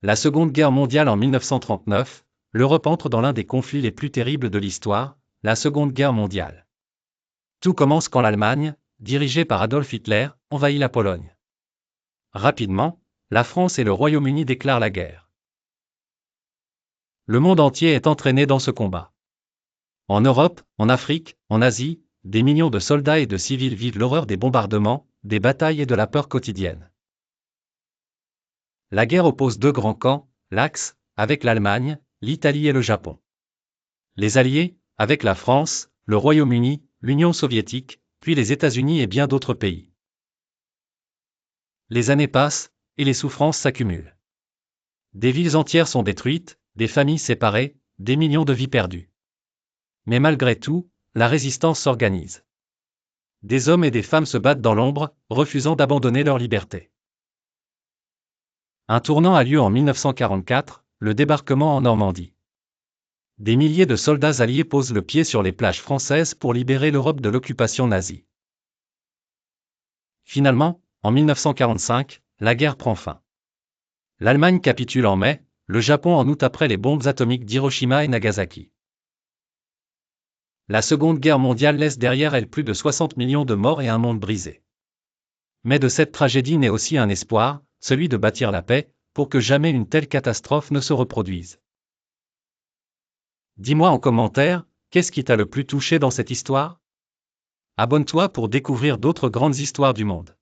La Seconde Guerre mondiale en 1939, l'Europe entre dans l'un des conflits les plus terribles de l'histoire, la Seconde Guerre mondiale. Tout commence quand l'Allemagne, dirigée par Adolf Hitler, envahit la Pologne. Rapidement, la France et le Royaume-Uni déclarent la guerre. Le monde entier est entraîné dans ce combat. En Europe, en Afrique, en Asie, des millions de soldats et de civils vivent l'horreur des bombardements, des batailles et de la peur quotidienne. La guerre oppose deux grands camps, l'Axe, avec l'Allemagne, l'Italie et le Japon. Les Alliés, avec la France, le Royaume-Uni, l'Union soviétique, puis les États-Unis et bien d'autres pays. Les années passent, et les souffrances s'accumulent. Des villes entières sont détruites, des familles séparées, des millions de vies perdues. Mais malgré tout, la résistance s'organise. Des hommes et des femmes se battent dans l'ombre, refusant d'abandonner leur liberté. Un tournant a lieu en 1944, le débarquement en Normandie. Des milliers de soldats alliés posent le pied sur les plages françaises pour libérer l'Europe de l'occupation nazie. Finalement, en 1945, la guerre prend fin. L'Allemagne capitule en mai, le Japon en août après les bombes atomiques d'Hiroshima et Nagasaki. La Seconde Guerre mondiale laisse derrière elle plus de 60 millions de morts et un monde brisé. Mais de cette tragédie naît aussi un espoir, celui de bâtir la paix, pour que jamais une telle catastrophe ne se reproduise. Dis-moi en commentaire, qu'est-ce qui t'a le plus touché dans cette histoire? Abonne-toi pour découvrir d'autres grandes histoires du monde.